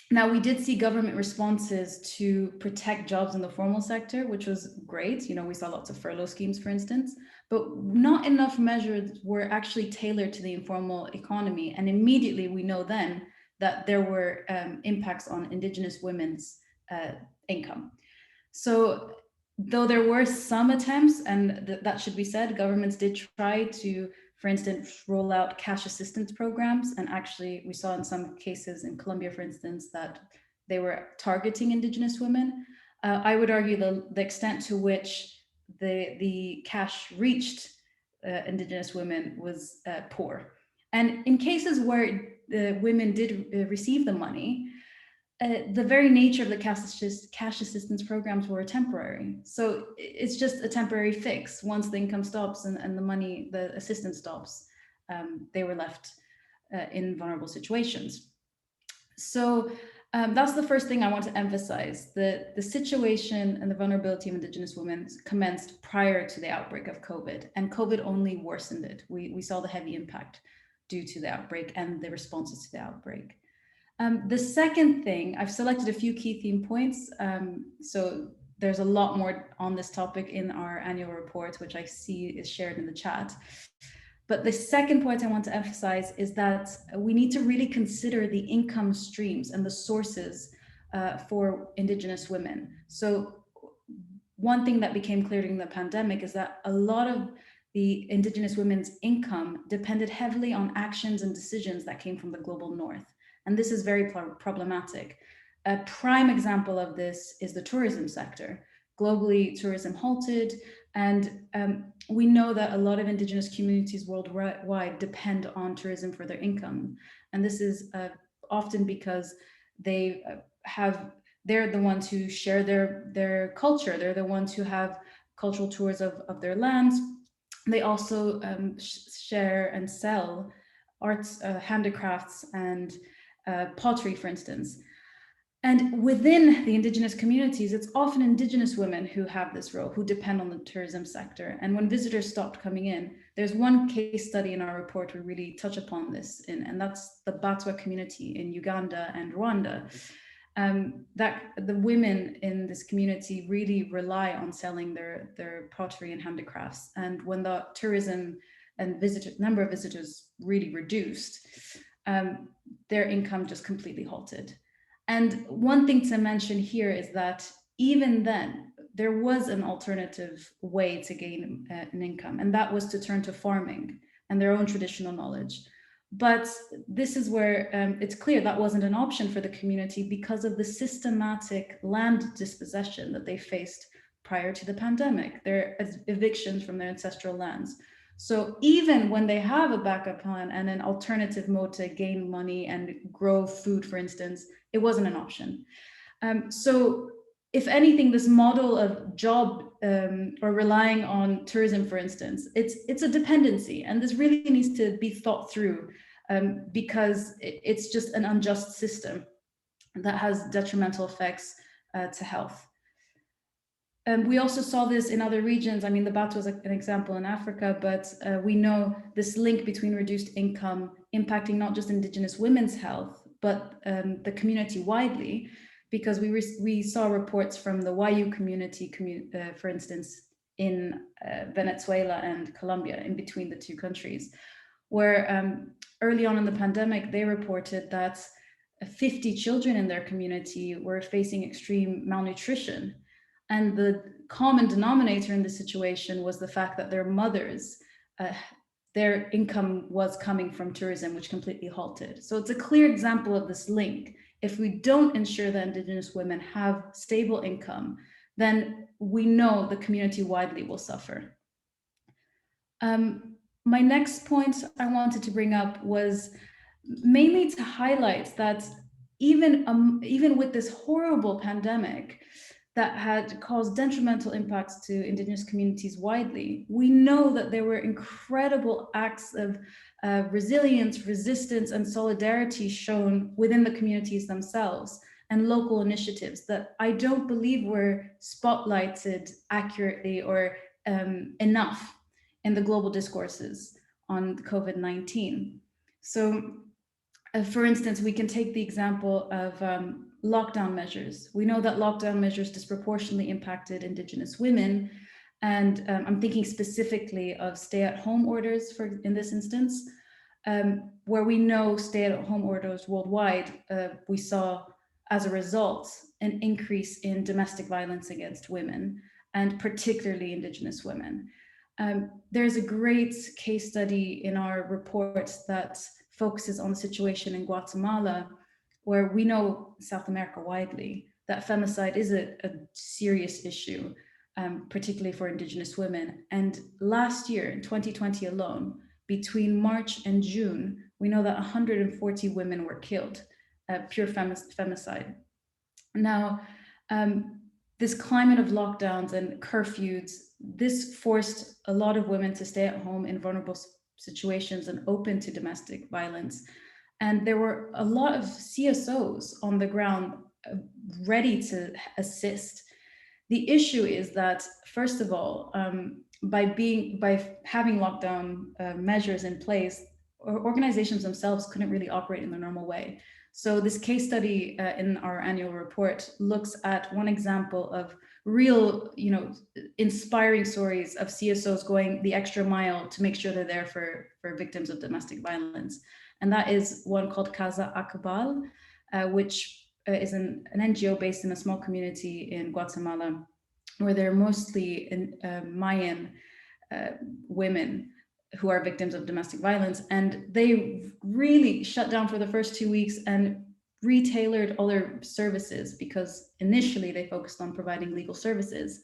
Now, we did see government responses to protect jobs in the formal sector, which was great. You know, we saw lots of furlough schemes, for instance, but not enough measures were actually tailored to the informal economy. And immediately we know then that there were impacts on Indigenous women's income. So though there were some attempts, and that should be said, governments did try to, for instance, roll out cash assistance programs. And actually we saw in some cases in Colombia, for instance, that they were targeting Indigenous women. I would argue the extent to which the cash reached Indigenous women was poor. And in cases where the women did receive the money, the very nature of the cash assistance programs were temporary. So it's just a temporary fix. Once the income stops and the assistance stops, they were left in vulnerable situations. So that's the first thing I want to emphasize. The situation and the vulnerability of Indigenous women commenced prior to the outbreak of COVID, and COVID only worsened it. We saw the heavy impact due to the outbreak and the responses to the outbreak. The second thing, I've selected a few key theme points. So there's a lot more on this topic in our annual report, which I see is shared in the chat. But the second point I want to emphasize is that we need to really consider the income streams and the sources for Indigenous women. So one thing that became clear during the pandemic is that a lot of the Indigenous women's income depended heavily on actions and decisions that came from the global north. And this is very problematic. A prime example of this is the tourism sector. Globally, tourism halted, and we know that a lot of Indigenous communities worldwide depend on tourism for their income. And this is often because they're the ones who share their culture. They're the ones who have cultural tours of their lands. They also share and sell arts, handicrafts, and pottery, for instance. And within the Indigenous communities, it's often Indigenous women who have this role, who depend on the tourism sector. And when visitors stopped coming in, there's one case study in our report we really touch upon this, and that's the Batwa community in Uganda and Rwanda. That the women in this community really rely on selling their pottery and handicrafts. And when the tourism and number of visitors really reduced, their income just completely halted. And one thing to mention here is that even then, there was an alternative way to gain an income, and that was to turn to farming and their own traditional knowledge. But this is where it's clear that wasn't an option for the community because of the systematic land dispossession that they faced prior to the pandemic, their evictions from their ancestral lands. So even when they have a backup plan and an alternative mode to gain money and grow food, for instance, it wasn't an option. So if anything, this model of job or relying on tourism, for instance, it's a dependency, and this really needs to be thought through because it's just an unjust system that has detrimental effects to health. We also saw this in other regions. I mean, the Batu was an example in Africa, but we know this link between reduced income impacting not just Indigenous women's health, but the community widely, because we saw reports from the Wayu community, for instance, in Venezuela and Colombia, in between the two countries, where early on in the pandemic, they reported that 50 children in their community were facing extreme malnutrition. And the common denominator in this situation was the fact that their mothers, their income was coming from tourism, which completely halted. So it's a clear example of this link. If we don't ensure that Indigenous women have stable income, then we know the community widely will suffer. My next point I wanted to bring up was mainly to highlight that even with this horrible pandemic that had caused detrimental impacts to Indigenous communities widely, we know that there were incredible acts of resilience, resistance, and solidarity shown within the communities themselves, and local initiatives that I don't believe were spotlighted accurately or enough in the global discourses on COVID-19. So, for instance, we can take the example of lockdown measures. We know that lockdown measures disproportionately impacted Indigenous women, and I'm thinking specifically of stay-at-home orders in this instance, where we know stay-at-home orders worldwide, we saw as a result an increase in domestic violence against women, and particularly Indigenous women. There's a great case study in our report that focuses on the situation in Guatemala, where we know South America widely that femicide is a serious issue, particularly for Indigenous women. And last year, in 2020 alone, between March and June, we know that 140 women were killed, pure femicide. Now, this climate of lockdowns and curfews, this forced a lot of women to stay at home in vulnerable situations and open to domestic violence. And there were a lot of CSOs on the ground ready to assist. The issue is that, first of all, by having lockdown measures in place, organizations themselves couldn't really operate in the normal way. So this case study in our annual report looks at one example of real, inspiring stories of CSOs going the extra mile to make sure they're there for victims of domestic violence. And that is one called Casa Acabal, which is an NGO based in a small community in Guatemala, where they're mostly Mayan women who are victims of domestic violence. And they really shut down for the first 2 weeks and retailored all their services, because initially they focused on providing legal services.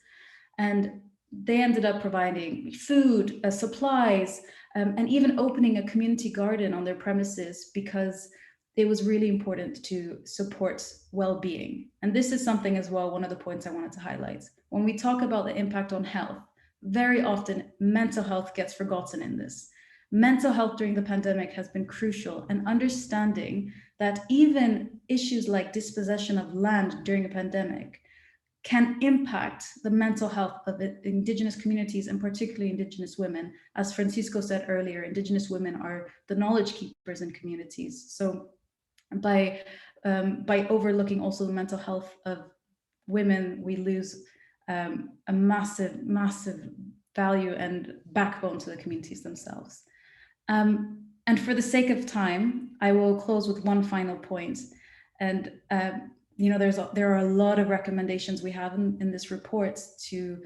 And they ended up providing food, supplies, and even opening a community garden on their premises, because it was really important to support well-being. And this is something as well, one of the points I wanted to highlight. When we talk about the impact on health, very often mental health gets forgotten in this. Mental health during the pandemic has been crucial, and understanding that even issues like dispossession of land during a pandemic can impact the mental health of Indigenous communities, and particularly Indigenous women. As Francisco said earlier, Indigenous women are the knowledge keepers in communities. So by overlooking also the mental health of women, we lose a massive, massive value and backbone to the communities themselves. And for the sake of time, I will close with one final point. And there are a lot of recommendations we have in this report to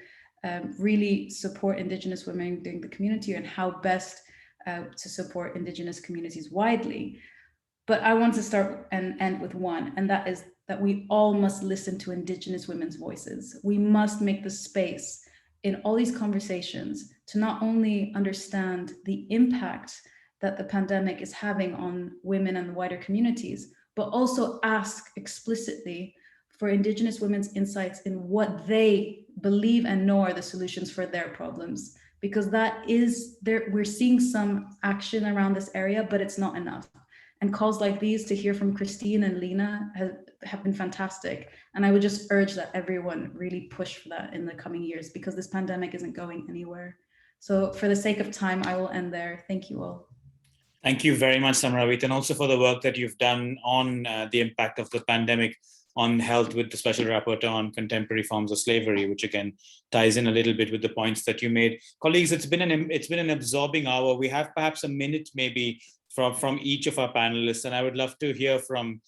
really support Indigenous women in the community, and how best to support Indigenous communities widely. But I want to start and end with one, and that is that we all must listen to Indigenous women's voices. We must make the space in all these conversations to not only understand the impact that the pandemic is having on women and wider communities, but also ask explicitly for Indigenous women's insights in what they believe and know are the solutions for their problems. Because that is there, we're seeing some action around this area, but it's not enough. And calls like these to hear from Christine and Lina have been fantastic. And I would just urge that everyone really push for that in the coming years, because this pandemic isn't going anywhere. So for the sake of time, I will end there. Thank you all. Thank you very much, Samaraweet, and also for the work that you've done on the impact of the pandemic on health with the Special Rapporteur on contemporary forms of slavery, which again ties in a little bit with the points that you made. Colleagues, it's been an absorbing hour. We have perhaps a minute maybe from each of our panelists, and I would love to hear from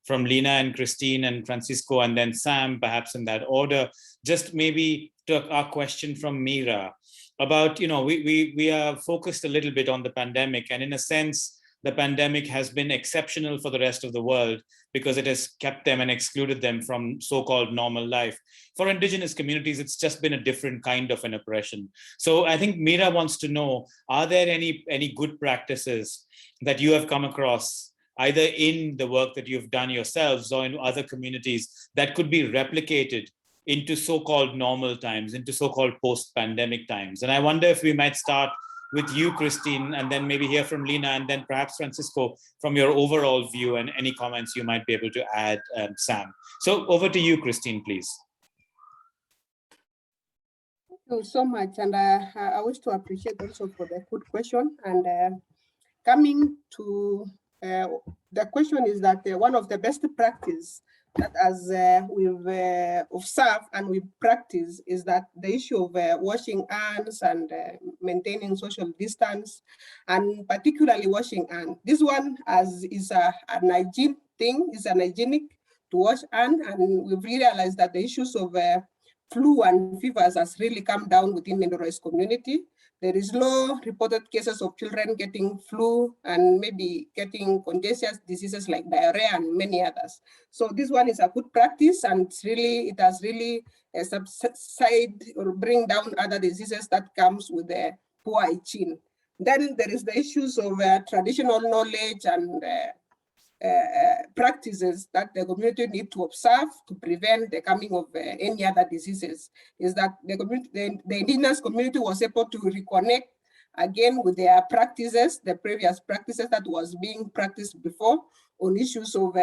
Lina and Christine and Francisco, and then Sam, perhaps in that order. Just maybe to our question from Mira about, we are focused a little bit on the pandemic, and in a sense, the pandemic has been exceptional for the rest of the world because it has kept them and excluded them from so-called normal life. For Indigenous communities, it's just been a different kind of an oppression. So I think Mira wants to know, are there any good practices that you have come across, either in the work that you've done yourselves or in other communities, that could be replicated into so-called normal times, into so-called post-pandemic times? And I wonder if we might start with you, Christine, and then maybe hear from Lina, and then perhaps Francisco, from your overall view and any comments you might be able to add, Sam. So over to you, Christine, please. Thank you so much. And I wish to appreciate also for the good question. And coming to the question is that one of the best practice that as we've observed and we practice is that the issue of washing hands and maintaining social distance, and particularly washing hands. This one is an hygiene thing, is an hygienic to wash hands, and we've realized that the issues of flu and fevers has really come down within the Ndoroist community. There is low reported cases of children getting flu and maybe getting contagious diseases like diarrhea and many others. So this one is a good practice, and it has really subside or bring down other diseases that comes with the poor hygiene. Then there is the issues of traditional knowledge and practices that the community need to observe to prevent the coming of any other diseases. Is that the Indigenous community was able to reconnect again with their practices, the previous practices that was being practiced before on issues of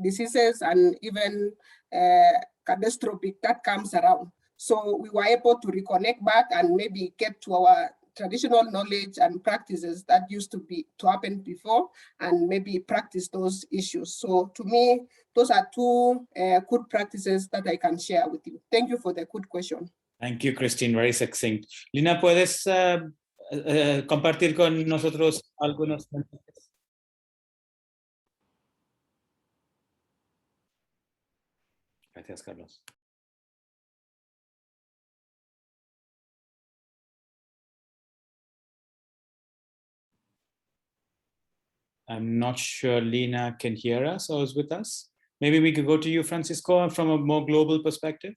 diseases and even catastrophic that comes around. So we were able to reconnect back and maybe get to our traditional knowledge and practices that used to happen before, and maybe practice those issues. So to me, those are two good practices that I can share with you. Thank you for the good question. Thank you, Christine. Very succinct. Lina, ¿puedes compartir con nosotros algunos mensajes? Gracias, Carlos. I'm not sure Lina can hear us or is with us. Maybe we could go to you, Francisco, from a more global perspective.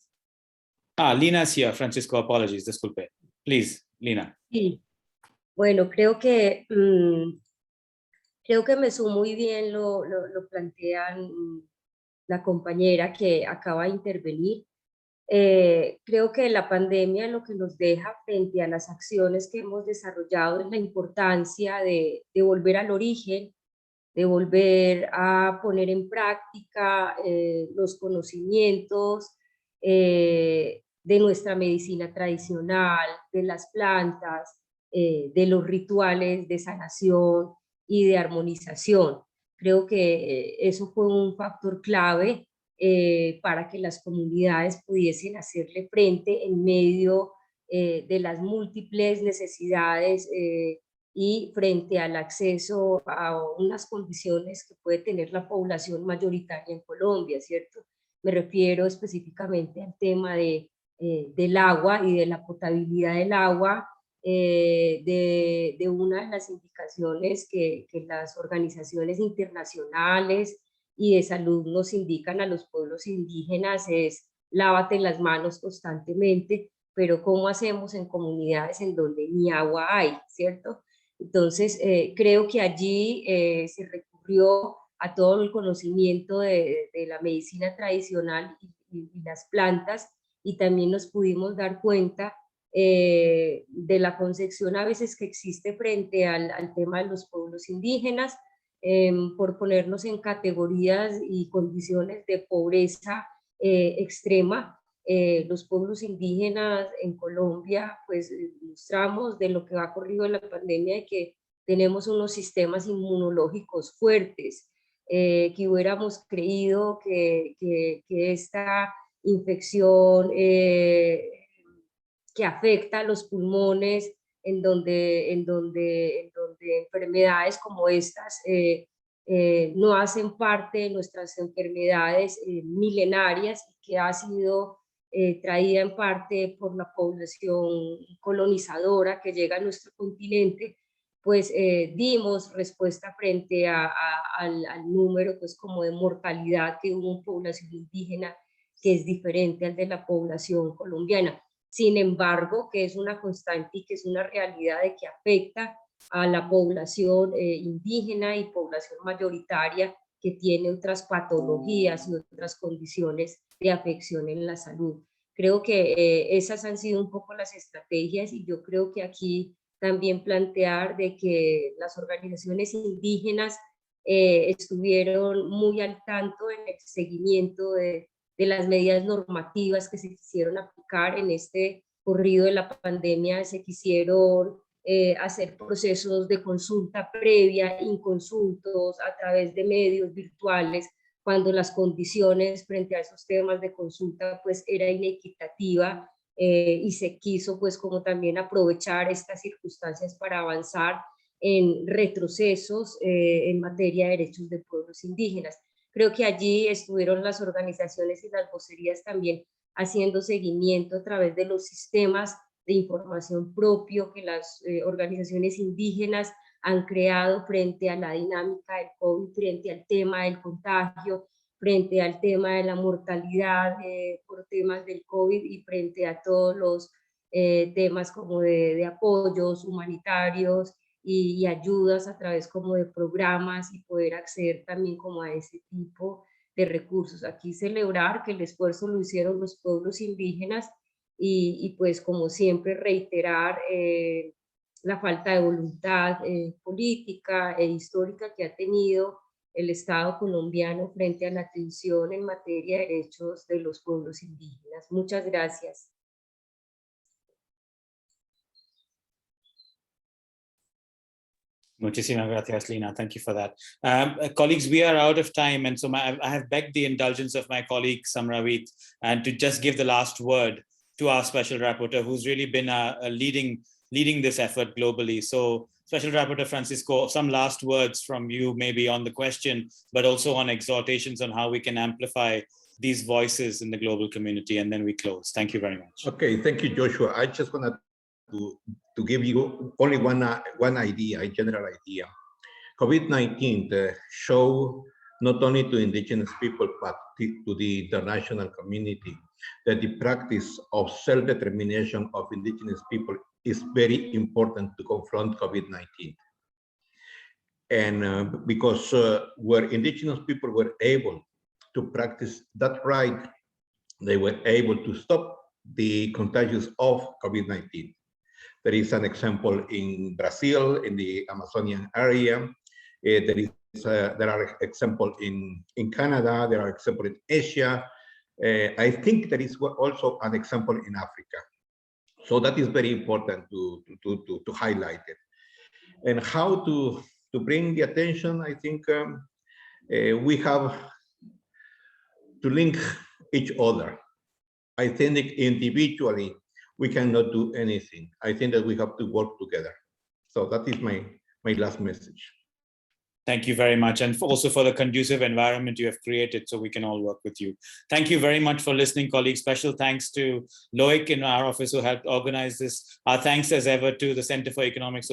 Lina's here. Francisco, apologies. Disculpe. Please, Lina. Sí. Bueno, creo que me sumo muy bien lo plantean la compañera que acaba de intervenir. Creo que la pandemia lo que nos deja frente a las acciones que hemos desarrollado es la importancia de volver al origen, de volver a poner en práctica los conocimientos de nuestra medicina tradicional, de las plantas, de los rituales de sanación y de armonización. Creo que eso fue un factor clave para que las comunidades pudiesen hacerle frente en medio de las múltiples necesidades y frente al acceso a unas condiciones que puede tener la población mayoritaria en Colombia, ¿cierto? Me refiero específicamente al tema del agua y de la potabilidad del agua, de una de las indicaciones que las organizaciones internacionales y de salud nos indican a los pueblos indígenas es lávate las manos constantemente, pero ¿cómo hacemos en comunidades en donde ni agua hay, cierto? Entonces, creo que allí se recurrió a todo el conocimiento de la medicina tradicional y las plantas, y también nos pudimos dar cuenta de la concepción a veces que existe frente al tema de los pueblos indígenas, por ponernos en categorías y condiciones de pobreza extrema. Los pueblos indígenas en Colombia, pues mostramos de lo que ha ocurrido en la pandemia, de que tenemos unos sistemas inmunológicos fuertes, que hubiéramos creído que esta infección que afecta a los pulmones, en donde enfermedades como estas no hacen parte de nuestras enfermedades milenarias, que ha sido traída en parte por la población colonizadora que llega a nuestro continente, pues dimos respuesta frente al número pues como de mortalidad que hubo en población indígena, que es diferente al de la población colombiana. Sin embargo, que es una constante y que es una realidad de que afecta a la población indígena y población mayoritaria que tiene otras patologías y otras condiciones de afección en la salud. Creo que esas han sido un poco las estrategias, y yo creo que aquí también plantear de que las organizaciones indígenas estuvieron muy al tanto en el seguimiento de las medidas normativas que se quisieron aplicar en este corrido de la pandemia. Se quisieron hacer procesos de consulta previa, inconsultos, a través de medios virtuales, cuando las condiciones frente a esos temas de consulta pues era inequitativa, y se quiso pues como también aprovechar estas circunstancias para avanzar en retrocesos en materia de derechos de pueblos indígenas. Creo que allí estuvieron las organizaciones y las vocerías también haciendo seguimiento a través de los sistemas de información propio que las organizaciones indígenas han creado frente a la dinámica del COVID, frente al tema del contagio, frente al tema de la mortalidad por temas del COVID, y frente a todos los temas como de apoyos humanitarios y ayudas a través como de programas, y poder acceder también como a ese tipo de recursos. Aquí celebrar que el esfuerzo lo hicieron los pueblos indígenas, y pues como siempre reiterar la falta de voluntad política e histórica que ha tenido el Estado colombiano frente a la atención en materia de derechos de los pueblos indígenas. Muchas gracias. Muchísimas gracias, Lina. Thank you for that. Colleagues, we are out of time. And so I have begged the indulgence of my colleague, Samravit, and to just give the last word to our special rapporteur, who's really been leading this effort globally. So Special Rapporteur Francisco, some last words from you, maybe on the question, but also on exhortations on how we can amplify these voices in the global community, and then we close. Thank you very much. Okay, thank you, Joshua. I just wanted to give you only one idea, a general idea. COVID-19 show not only to indigenous people, but to the international community that the practice of self-determination of indigenous people is very important to confront COVID-19. And because where indigenous people were able to practice that right, they were able to stop the contagions of COVID-19. There is an example in Brazil, in the Amazonian area. There are examples in Canada. There are examples in Asia. I think there is also an example in Africa. So that is very important to highlight it. And how to bring the attention, I think we have to link each other. I think individually, we cannot do anything. I think that we have to work together. So that is my last message. Thank you very much. And also for the conducive environment you have created so we can all work with you. Thank you very much for listening, colleagues. Special thanks to Loic in our office who helped organize this. Our thanks as ever to the Center for Economic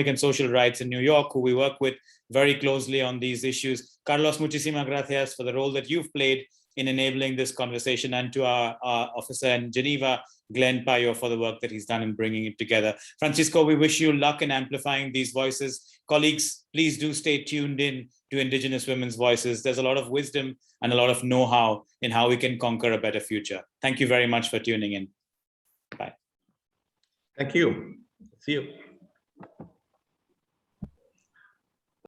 and Social Rights in New York, who we work with very closely on these issues. Carlos, muchísimas gracias for the role that you've played in enabling this conversation, and to our officer in Geneva, Glenn Payo, for the work that he's done in bringing it together. Francisco, we wish you luck in amplifying these voices. Colleagues, please do stay tuned in to Indigenous women's voices. There's a lot of wisdom and a lot of know-how in how we can conquer a better future. Thank you very much for tuning in. Bye. Thank you. See you.